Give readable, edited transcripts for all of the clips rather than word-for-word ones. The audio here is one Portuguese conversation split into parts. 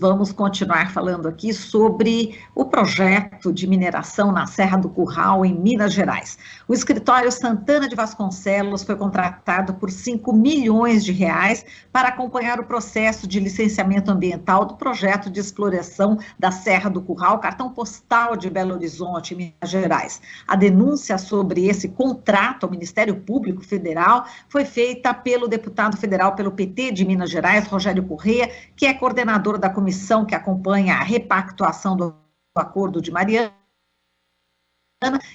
vamos continuar falando aqui sobre o projeto de mineração na Serra do Curral, em Minas Gerais. O escritório Santana de Vasconcelos foi contratado por 5 milhões de reais para acompanhar o processo de licenciamento ambiental do projeto de exploração da Serra do Curral, cartão postal de Belo Horizonte, Minas Gerais. A denúncia sobre esse contrato ao Ministério Público Federal foi feita pelo deputado federal pelo PT de Minas Gerais, Rogério Corrêa, que é coordenador da comissão que acompanha a repactuação do Acordo de Mariana,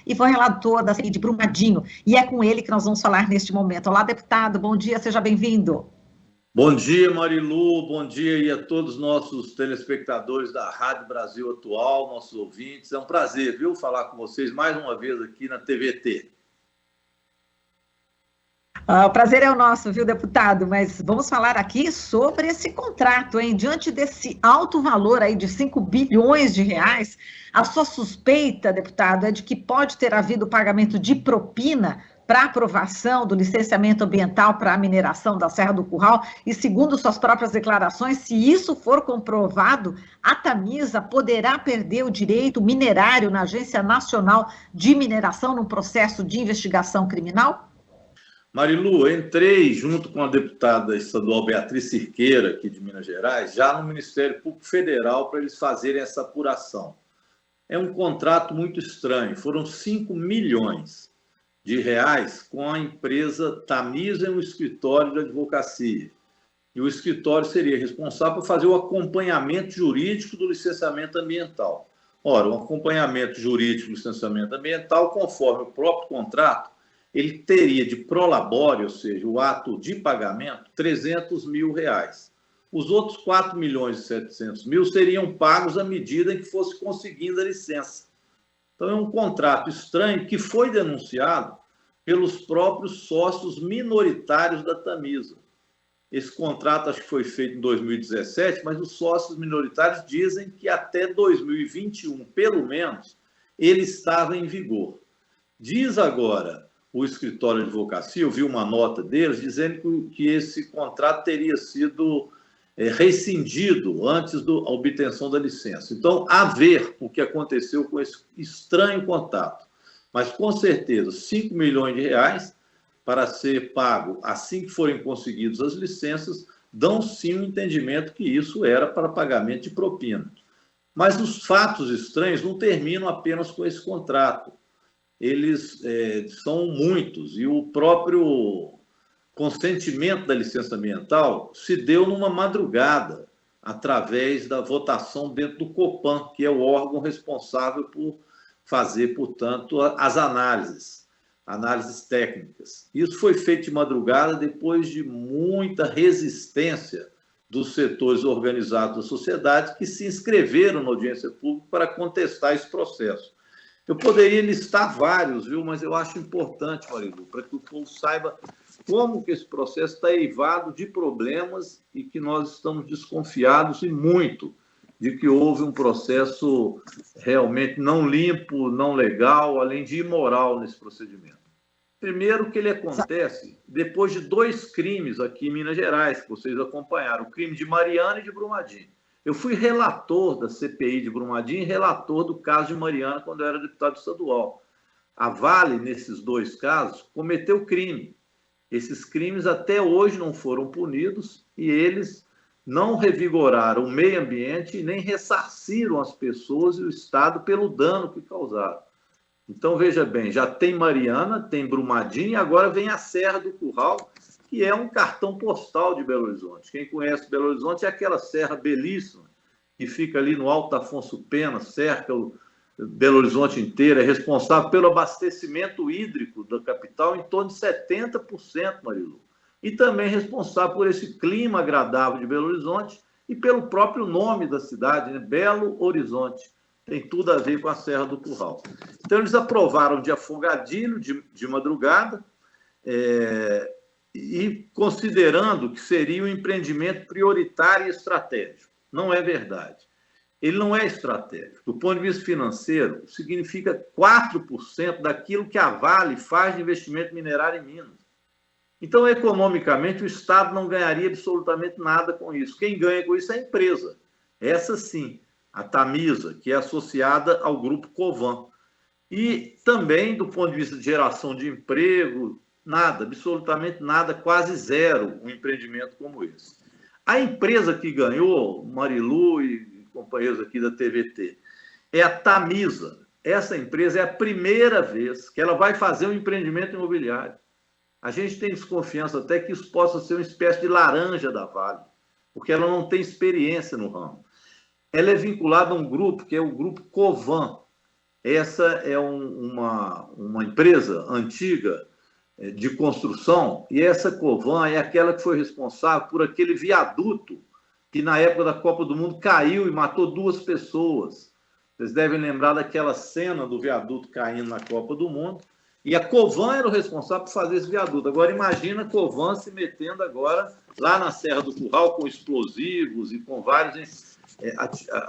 e foi relator da CPI de Brumadinho, e é com ele que nós vamos falar neste momento. Olá, deputado, bom dia, seja bem-vindo. Bom dia, Marilu, bom dia aí a todos os nossos telespectadores da Rádio Brasil Atual, nossos ouvintes. É um prazer, viu, falar com vocês mais uma vez aqui na TVT. O prazer é o nosso, viu, deputado? Mas vamos falar aqui sobre esse contrato, hein? Diante desse alto valor aí de 5 bilhões de reais, a sua suspeita, deputado, é de que pode ter havido pagamento de propina para aprovação do licenciamento ambiental para a mineração da Serra do Curral, e segundo suas próprias declarações, se isso for comprovado, a Tamisa poderá perder o direito minerário na Agência Nacional de Mineração num processo de investigação criminal? Marilu, entrei junto com a deputada estadual Beatriz Cirqueira, aqui de Minas Gerais, já no Ministério Público Federal para eles fazerem essa apuração. É um contrato muito estranho, foram 5 milhões de reais com a empresa Tamisa e um escritório de advocacia. E o escritório seria responsável por fazer o acompanhamento jurídico do licenciamento ambiental. Ora, o acompanhamento jurídico do licenciamento ambiental, conforme o próprio contrato, ele teria de prolabore, ou seja, o ato de pagamento, 300 mil reais. Os outros 4 milhões e 700 mil seriam pagos à medida em que fosse conseguindo a licença. Então, é um contrato estranho que foi denunciado pelos próprios sócios minoritários da Tamisa. Esse contrato acho que foi feito em 2017, mas os sócios minoritários dizem que até 2021, pelo menos, ele estava em vigor. Diz agora o escritório de advocacia, eu vi uma nota deles dizendo que esse contrato teria sido rescindido antes da obtenção da licença. Então, a ver o que aconteceu com esse estranho contato. Mas, com certeza, 5 milhões de reais para ser pago assim que forem conseguidas as licenças, dão sim um entendimento que isso era para pagamento de propina. Mas os fatos estranhos não terminam apenas com esse contrato. Eles são muitos, e o próprio consentimento da licença ambiental se deu numa madrugada, através da votação dentro do Copan, que é o órgão responsável por fazer, portanto, as análises técnicas. Isso foi feito de madrugada depois de muita resistência dos setores organizados da sociedade que se inscreveram na audiência pública para contestar esse processo. Eu poderia listar vários, viu? Mas eu acho importante, Marilu, para que o povo saiba como que esse processo está eivado de problemas e que nós estamos desconfiados e muito de que houve um processo realmente não limpo, não legal, além de imoral nesse procedimento. Primeiro que ele acontece depois de 2 crimes aqui em Minas Gerais, que vocês acompanharam, o crime de Mariana e de Brumadinho. Eu fui relator da CPI de Brumadinho e relator do caso de Mariana quando eu era deputado estadual. A Vale, nesses 2 casos, cometeu crime. Esses crimes até hoje não foram punidos e eles não revigoraram o meio ambiente e nem ressarciram as pessoas e o Estado pelo dano que causaram. Então, veja bem, já tem Mariana, tem Brumadinho e agora vem a Serra do Curral, que é um cartão postal de Belo Horizonte. Quem conhece Belo Horizonte é aquela serra belíssima que fica ali no Alto Afonso Pena, cerca o Belo Horizonte inteiro, é responsável pelo abastecimento hídrico da capital em torno de 70%, Marilu. E também responsável por esse clima agradável de Belo Horizonte e pelo próprio nome da cidade, né? Belo Horizonte. Tem tudo a ver com a Serra do Curral. Então, eles aprovaram de afogadilho, de madrugada, e considerando que seria um empreendimento prioritário e estratégico. Não é verdade. Ele não é estratégico. Do ponto de vista financeiro, significa 4% daquilo que a Vale faz de investimento minerário em Minas. Então, economicamente, o Estado não ganharia absolutamente nada com isso. Quem ganha com isso é a empresa. Essa sim, a Tamisa, que é associada ao grupo Covan. E também, do ponto de vista de geração de emprego, nada, absolutamente nada, quase zero, um empreendimento como esse. A empresa que ganhou, Marilu e companheiros aqui da TVT, é a Tamisa. Essa empresa é a primeira vez que ela vai fazer um empreendimento imobiliário. A gente tem desconfiança até que isso possa ser uma espécie de laranja da Vale, porque ela não tem experiência no ramo. Ela é vinculada a um grupo que é o grupo Covan. Essa é uma empresa antiga de construção, e essa Covan é aquela que foi responsável por aquele viaduto que na época da Copa do Mundo caiu e matou 2 pessoas. Vocês devem lembrar daquela cena do viaduto caindo na Copa do Mundo, e a Covan era o responsável por fazer esse viaduto. Agora imagina a Covan se metendo agora lá na Serra do Curral com explosivos e com várias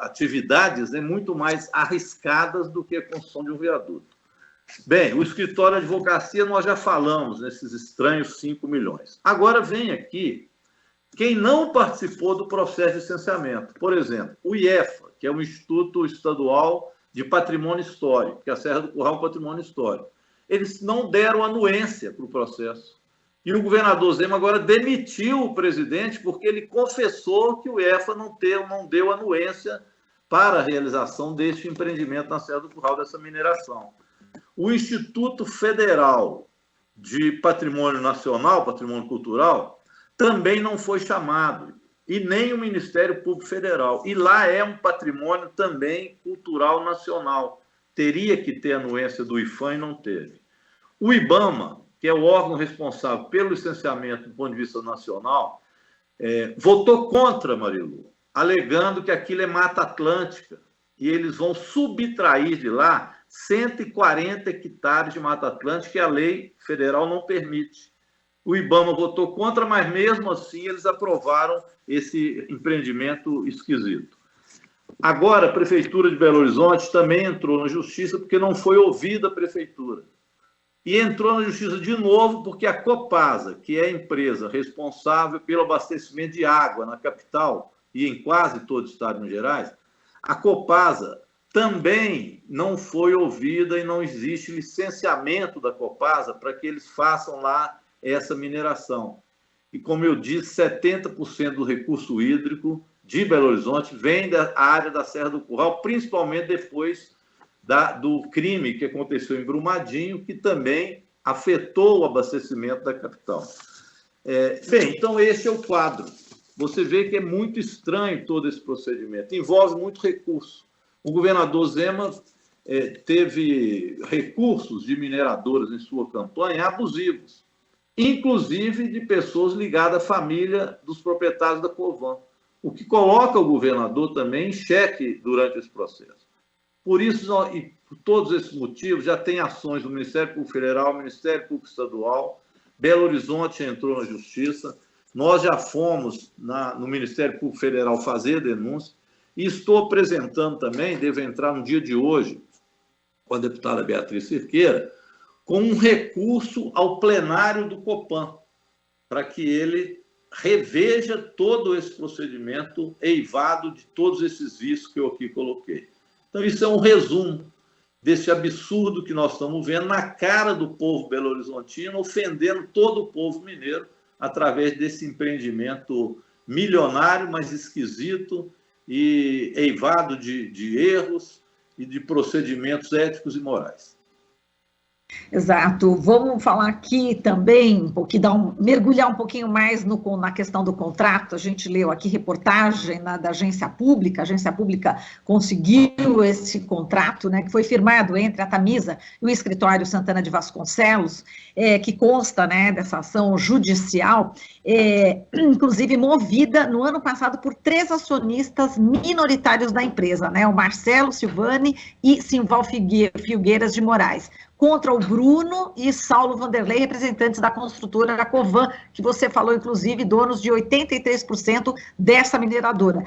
atividades muito mais arriscadas do que a construção de um viaduto. Bem, o escritório de advocacia nós já falamos nesses estranhos 5 milhões. Agora vem aqui quem não participou do processo de licenciamento. Por exemplo, o IEFA, que é o Instituto Estadual de Patrimônio Histórico, que a Serra do Curral é um patrimônio histórico. Eles não deram anuência para o processo. E o governador Zema agora demitiu o presidente porque ele confessou que o IEFA não deu anuência para a realização deste empreendimento na Serra do Curral, dessa mineração. O Instituto Federal de Patrimônio Nacional, Patrimônio Cultural, também não foi chamado, e nem o Ministério Público Federal. E lá é um patrimônio também cultural nacional. Teria que ter anuência do IPHAN e não teve. O IBAMA, que é o órgão responsável pelo licenciamento do ponto de vista nacional, votou contra, Marilu, alegando que aquilo é Mata Atlântica, e eles vão subtrair de lá 140 hectares de Mata Atlântica que a lei federal não permite. O IBAMA votou contra, mas mesmo assim eles aprovaram esse empreendimento esquisito. Agora, a Prefeitura de Belo Horizonte também entrou na Justiça porque não foi ouvida a Prefeitura. E entrou na Justiça de novo porque a Copasa, que é a empresa responsável pelo abastecimento de água na capital e em quase todo o estado de Minas Gerais, a Copasa também não foi ouvida e não existe licenciamento da Copasa para que eles façam lá essa mineração. E, como eu disse, 70% do recurso hídrico de Belo Horizonte vem da área da Serra do Curral, principalmente depois do crime que aconteceu em Brumadinho, que também afetou o abastecimento da capital. Bem, então esse é o quadro. Você vê que é muito estranho todo esse procedimento, envolve muito recurso. O governador Zema teve recursos de mineradoras em sua campanha abusivos, inclusive de pessoas ligadas à família dos proprietários da Covan, o que coloca o governador também em xeque durante esse processo. Por isso, e por todos esses motivos, já tem ações do Ministério Público Federal, Ministério Público Estadual, Belo Horizonte entrou na Justiça, nós já fomos no Ministério Público Federal fazer denúncia, e estou apresentando também, devo entrar no dia de hoje, com a deputada Beatriz Cirqueira, com um recurso ao plenário do Copan, para que ele reveja todo esse procedimento eivado de todos esses vícios que eu aqui coloquei. Então, isso é um resumo desse absurdo que nós estamos vendo na cara do povo belo-horizontino, ofendendo todo o povo mineiro através desse empreendimento milionário, mas esquisito e eivado de erros e de procedimentos éticos e morais. Exato. Vamos falar aqui também, mergulhar um pouquinho mais na questão do contrato. A gente leu aqui reportagem da agência pública. A agência pública conseguiu esse contrato, né, que foi firmado entre a Tamisa e o escritório Santana de Vasconcelos, que consta, né, dessa ação judicial, inclusive movida no ano passado por 3 acionistas minoritários da empresa, né, o Marcelo Silvani e Simval Filgueiras de Moraes, contra o Bruno e Saulo Vanderlei, representantes da construtora Covan, que você falou, inclusive, donos de 83% dessa mineradora.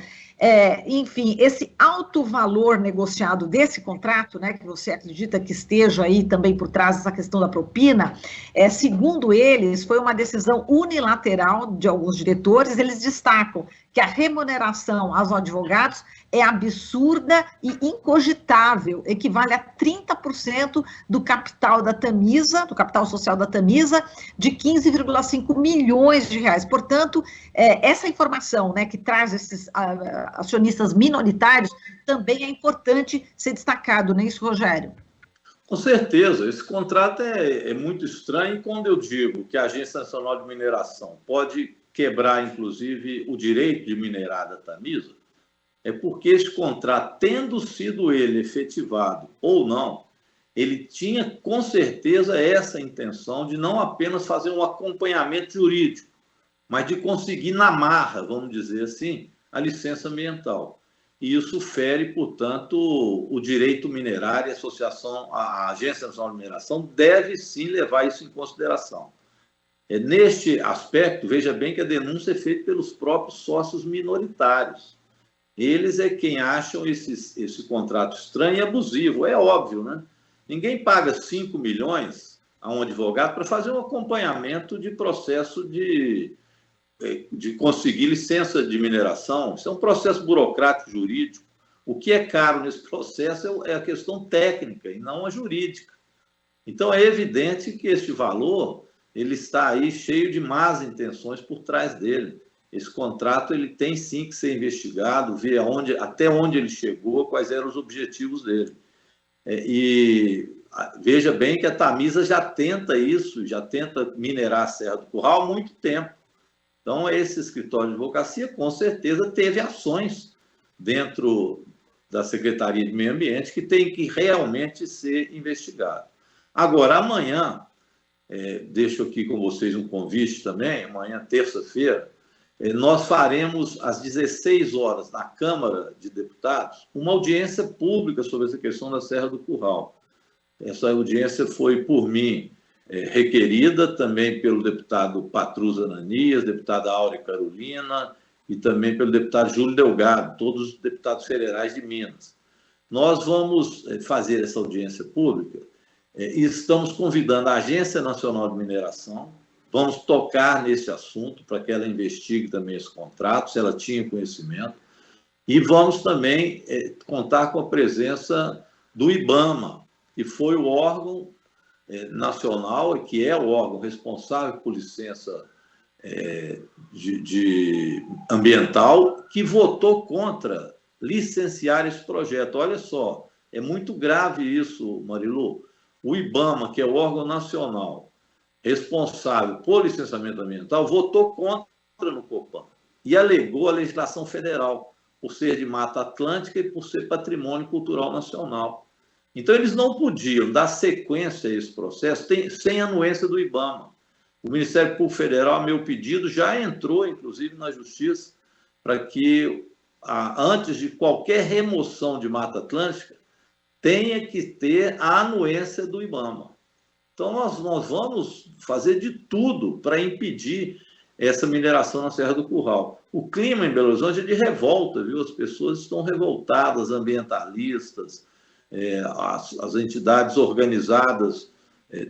enfim, esse alto valor negociado desse contrato, né, que você acredita que esteja aí também por trás dessa questão da propina, segundo eles, foi uma decisão unilateral de alguns diretores. Eles destacam que a remuneração aos advogados é absurda e incogitável, equivale a 30% do capital da Tamisa, do capital social da Tamisa, de 15,5 milhões de reais. Portanto, essa informação, né, que traz esses acionistas minoritários, também é importante ser destacado, não é isso, Rogério? Com certeza, esse contrato é muito estranho, e quando eu digo que a Agência Nacional de Mineração pode quebrar, inclusive, o direito de minerar da Tamisa, é porque esse contrato, tendo sido ele efetivado ou não, ele tinha com certeza essa intenção de não apenas fazer um acompanhamento jurídico, mas de conseguir na marra, vamos dizer assim, a licença ambiental. E isso fere, portanto, o direito minerário. A Agência Nacional de Mineração deve sim levar isso em consideração. Neste aspecto, veja bem que a denúncia é feita pelos próprios sócios minoritários. Eles é quem acham esse contrato estranho e abusivo. É óbvio, né? Ninguém paga 5 milhões a um advogado para fazer um acompanhamento de processo de conseguir licença de mineração. Isso é um processo burocrático jurídico. O que é caro nesse processo é a questão técnica e não a jurídica. Então, é evidente que este valor ele está aí cheio de más intenções por trás dele. Esse contrato ele tem sim que ser investigado, ver até onde ele chegou, quais eram os objetivos dele. E veja bem que a Tamisa já tenta isso, já tenta minerar a Serra do Curral há muito tempo. Então, esse escritório de advocacia, com certeza, teve ações dentro da Secretaria de Meio Ambiente que tem que realmente ser investigado. Agora, amanhã, deixo aqui com vocês um convite também, amanhã, terça-feira, nós faremos às 16 horas, na Câmara de Deputados, uma audiência pública sobre essa questão da Serra do Curral. Essa audiência foi, por mim, requerida também pelo deputado Patrus Ananias, deputada Áurea Carolina e também pelo deputado Júlio Delgado, todos os deputados federais de Minas. Nós vamos fazer essa audiência pública e estamos convidando a Agência Nacional de Mineração, vamos tocar nesse assunto para que ela investigue também esse contrato, se ela tinha conhecimento, e vamos também contar com a presença do IBAMA, que foi o órgão nacional, que é o órgão responsável por licença ambiental, que votou contra licenciar esse projeto. Olha só, é muito grave isso, Marilu. O IBAMA, que é o órgão nacional responsável por licenciamento ambiental, votou contra no Copan e alegou a legislação federal por ser de Mata Atlântica e por ser patrimônio cultural nacional. Então, eles não podiam dar sequência a esse processo sem anuência do IBAMA. O Ministério Público Federal, a meu pedido, já entrou, inclusive, na Justiça para que, antes de qualquer remoção de Mata Atlântica, tenha que ter a anuência do IBAMA. Então, nós vamos fazer de tudo para impedir essa mineração na Serra do Curral. O clima em Belo Horizonte é de revolta, viu? As pessoas estão revoltadas, ambientalistas, as entidades organizadas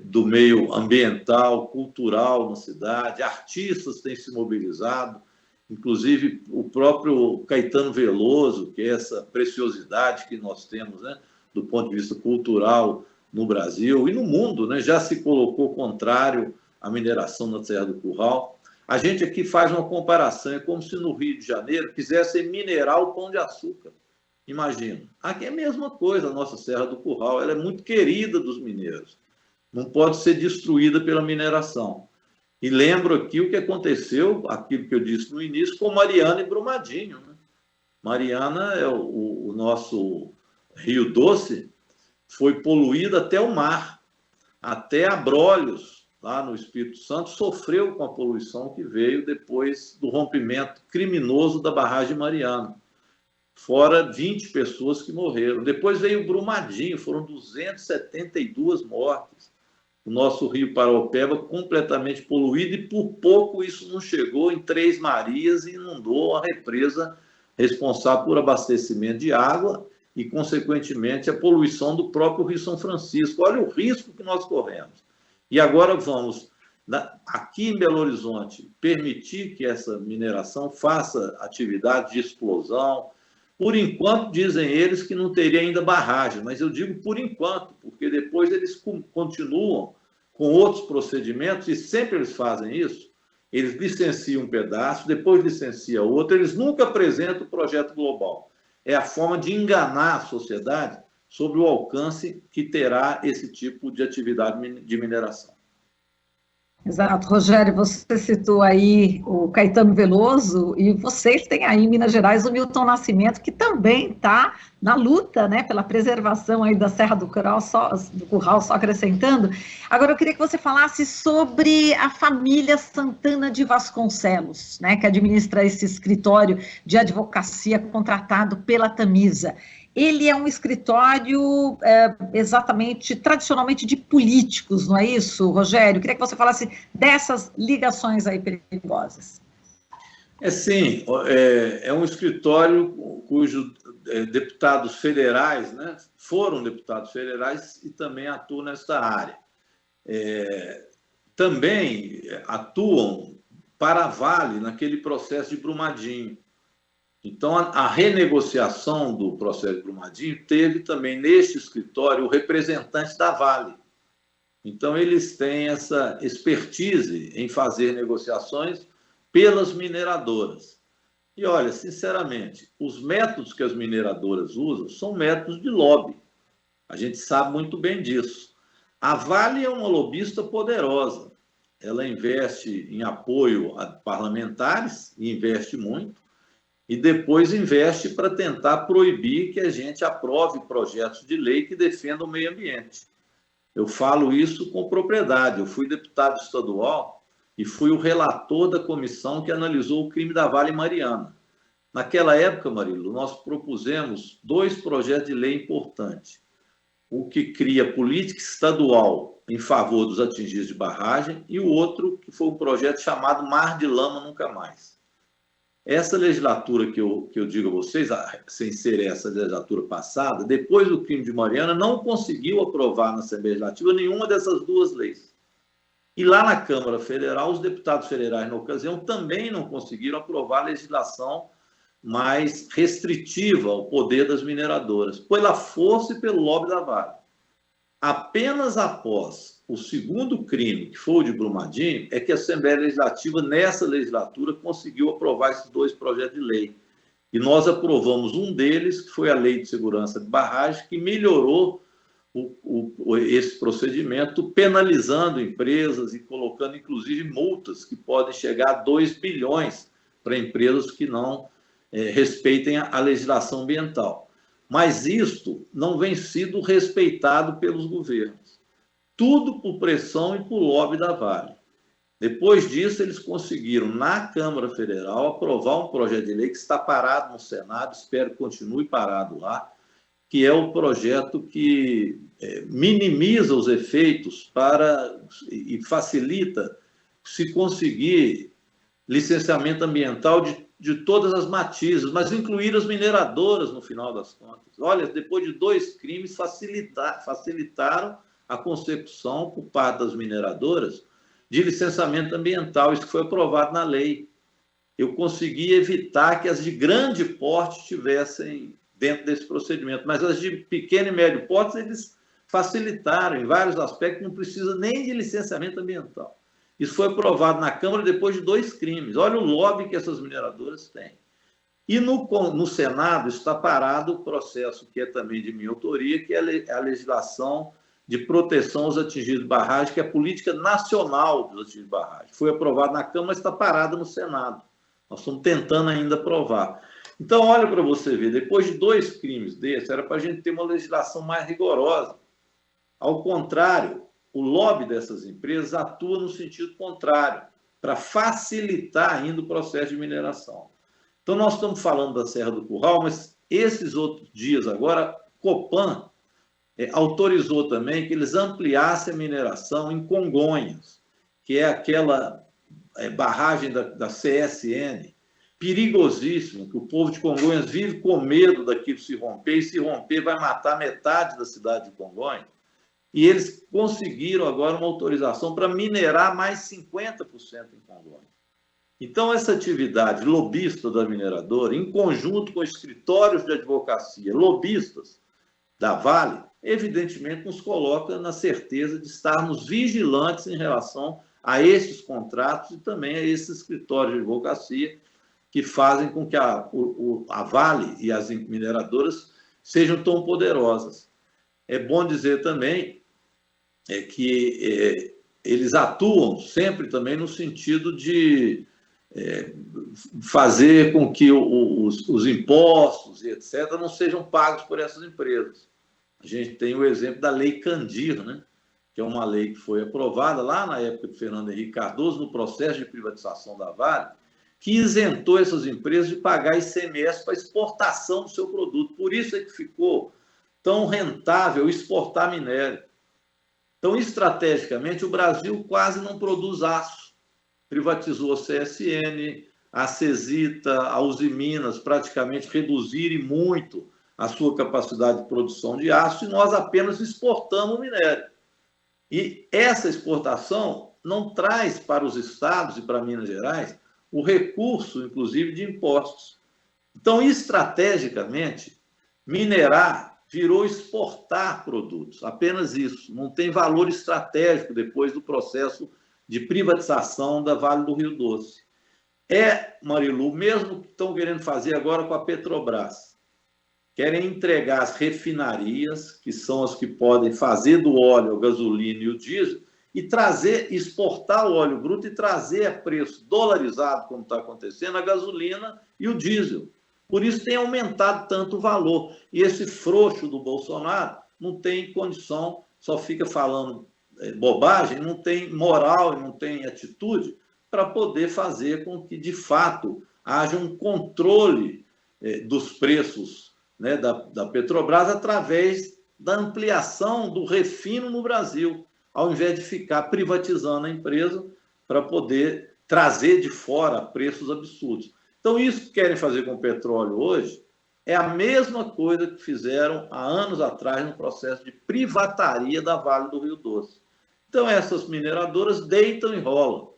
do meio ambiental, cultural na cidade, artistas têm se mobilizado, inclusive o próprio Caetano Veloso, que é essa preciosidade que nós temos, né, do ponto de vista cultural no Brasil e no mundo, né, já se colocou contrário à mineração na Serra do Curral. A gente aqui faz uma comparação, é como se no Rio de Janeiro quisessem minerar o Pão de Açúcar. Imagina. Aqui é a mesma coisa, a nossa Serra do Curral, ela é muito querida dos mineiros. Não pode ser destruída pela mineração. E lembro aqui o que aconteceu, aquilo que eu disse no início, com Mariana e Brumadinho, né? Mariana é o nosso Rio Doce, foi poluído até o mar, até Abrolhos, lá no Espírito Santo, sofreu com a poluição que veio depois do rompimento criminoso da barragem Mariana. Fora 20 pessoas que morreram. Depois veio Brumadinho, foram 272 mortes. O nosso Rio Paraopeba completamente poluído, e por pouco isso não chegou em Três Marias e inundou a represa responsável por abastecimento de água e, consequentemente, a poluição do próprio Rio São Francisco. Olha o risco que nós corremos. E agora vamos, aqui em Belo Horizonte, permitir que essa mineração faça atividade de explosão. Por enquanto, dizem eles que não teria ainda barragem, mas eu digo por enquanto, porque depois eles continuam com outros procedimentos, e sempre eles fazem isso. Eles licenciam um pedaço, depois licenciam outro, eles nunca apresentam o projeto global. É a forma de enganar a sociedade sobre o alcance que terá esse tipo de atividade de mineração. Exato, Rogério, você citou aí o Caetano Veloso, e vocês têm aí em Minas Gerais o Milton Nascimento, que também está na luta, né, pela preservação aí da Serra do Curral, só acrescentando. Agora, eu queria que você falasse sobre a família Santana de Vasconcelos, né, que administra esse escritório de advocacia contratado pela Tamisa. Ele é um escritório exatamente, tradicionalmente de políticos, não é isso, Rogério? Queria que você falasse dessas ligações aí perigosas. Sim, é um escritório cujos deputados federais, né, foram deputados federais e também atuam nessa área. Também atuam para a Vale naquele processo de Brumadinho. Então, a renegociação do processo de Brumadinho teve também neste escritório o representante da Vale. Então, eles têm essa expertise em fazer negociações pelas mineradoras. E, olha, sinceramente, os métodos que as mineradoras usam são métodos de lobby. A gente sabe muito bem disso. A Vale é uma lobista poderosa. Ela investe em apoio a parlamentares, e investe muito, e depois investe para tentar proibir que a gente aprove projetos de lei que defendam o meio ambiente. Eu falo isso com propriedade. Eu fui deputado estadual e fui o relator da comissão que analisou o crime da Vale Mariana. Naquela época, Marilo, nós propusemos 2 projetos de lei importantes. O que cria política estadual em favor dos atingidos de barragem e o outro que foi um projeto chamado Mar de Lama Nunca Mais. Essa legislatura que eu digo a vocês, sem ser essa legislatura passada, depois do crime de Mariana, não conseguiu aprovar na Assembleia Legislativa nenhuma dessas 2 leis. E lá na Câmara Federal, os deputados federais, na ocasião, também não conseguiram aprovar legislação mais restritiva ao poder das mineradoras, pela força e pelo lobby da Vale. Apenas após o segundo crime, que foi o de Brumadinho, é que a Assembleia Legislativa, nessa legislatura, conseguiu aprovar esses 2 projetos de lei. E nós aprovamos um deles, que foi a Lei de Segurança de Barragem, que melhorou esse procedimento, penalizando empresas e colocando, inclusive, multas que podem chegar a 2 bilhões para empresas que não respeitem a legislação ambiental. Mas isto não vem sido respeitado pelos governos. Tudo por pressão e por lobby da Vale. Depois disso, eles conseguiram, na Câmara Federal, aprovar um projeto de lei que está parado no Senado, espero que continue parado lá, que é o projeto que minimiza os efeitos e facilita se conseguir licenciamento ambiental de todas as matizes, mas incluir as mineradoras no final das contas. Olha, depois de 2 crimes, facilitaram a consecução por parte das mineradoras de licenciamento ambiental, isso que foi aprovado na lei. Eu consegui evitar que as de grande porte estivessem dentro desse procedimento, mas as de pequeno e médio porte, eles facilitaram em vários aspectos, não precisa nem de licenciamento ambiental. Isso foi aprovado na Câmara depois de 2 crimes. Olha o lobby que essas mineradoras têm. E no Senado está parado o processo, que é também de minha autoria, que é a legislação de proteção aos atingidos de barragem, que é a política nacional dos atingidos de barragem. Foi aprovado na Câmara, mas está parado no Senado. Nós estamos tentando ainda aprovar. Então, olha para você ver, depois de 2 crimes desses, era para a gente ter uma legislação mais rigorosa. Ao contrário, o lobby dessas empresas atua no sentido contrário, para facilitar ainda o processo de mineração. Então, nós estamos falando da Serra do Curral, mas esses outros dias agora, Copan autorizou também que eles ampliassem a mineração em Congonhas, que é aquela barragem da CSN, perigosíssimo, que o povo de Congonhas vive com medo daquilo se romper, e se romper vai matar metade da cidade de Congonhas. E eles conseguiram agora uma autorização para minerar mais 50% em Congonhas. Então, essa atividade lobista da mineradora, em conjunto com escritórios de advocacia, lobistas da Vale, evidentemente nos coloca na certeza de estarmos vigilantes em relação a esses contratos e também a esses escritórios de advocacia que fazem com que a Vale e as mineradoras sejam tão poderosas. É bom dizer também que eles atuam sempre também no sentido de fazer com que os impostos e etc. não sejam pagos por essas empresas. A gente tem o exemplo da Lei Candir, né? Que é uma lei que foi aprovada lá na época de Fernando Henrique Cardoso, no processo de privatização da Vale, que isentou essas empresas de pagar ICMS para exportação do seu produto. Por isso é que ficou tão rentável exportar minério. Então, estrategicamente, o Brasil quase não produz aço. Privatizou a CSN, a Cesita, a Uzi Minas, praticamente reduziram muito a sua capacidade de produção de aço, e nós apenas exportamos minério. E essa exportação não traz para os estados e para Minas Gerais o recurso, inclusive, de impostos. Então, estrategicamente, minerar virou exportar produtos, apenas isso. Não tem valor estratégico depois do processo de privatização da Vale do Rio Doce. Marilu, mesmo que estão querendo fazer agora com a Petrobras, querem entregar as refinarias, que são as que podem fazer do óleo, a gasolina e o diesel, e exportar o óleo bruto e trazer a preço dolarizado, como está acontecendo, a gasolina e o diesel. Por isso tem aumentado tanto o valor. E esse frouxo do Bolsonaro não tem condição, só fica falando bobagem, não tem moral e não tem atitude para poder fazer com que, de fato, haja um controle dos preços, né, da Petrobras através da ampliação do refino no Brasil, ao invés de ficar privatizando a empresa para poder trazer de fora preços absurdos. Então, isso que querem fazer com o petróleo hoje é a mesma coisa que fizeram há anos atrás no processo de privataria da Vale do Rio Doce. Então, essas mineradoras deitam e rolam.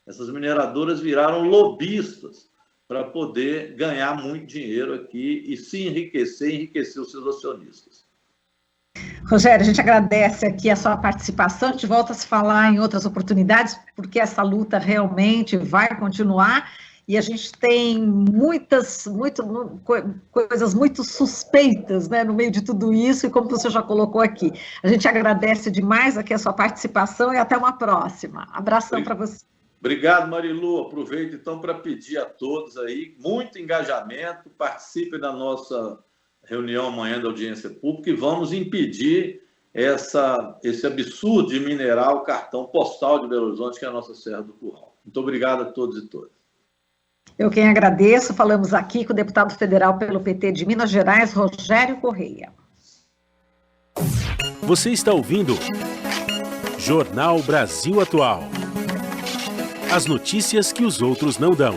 Essas mineradoras viraram lobistas para poder ganhar muito dinheiro aqui e se enriquecer os seus acionistas. Rogério, a gente agradece aqui a sua participação, a gente volta a se falar em outras oportunidades, porque essa luta realmente vai continuar e a gente tem coisas muito suspeitas, né, no meio de tudo isso, e como você já colocou aqui. A gente agradece demais aqui a sua participação e até uma próxima. Abração para você. Obrigado, Marilu. Aproveito, então, para pedir a todos aí muito engajamento, participem da nossa reunião amanhã da audiência pública e vamos impedir esse absurdo de minerar o cartão postal de Belo Horizonte, que é a nossa Serra do Curral. Muito obrigado a todos e todas. Eu quem agradeço. Falamos aqui com o deputado federal pelo PT de Minas Gerais, Rogério Correia. Você está ouvindo Jornal Brasil Atual. As notícias que os outros não dão.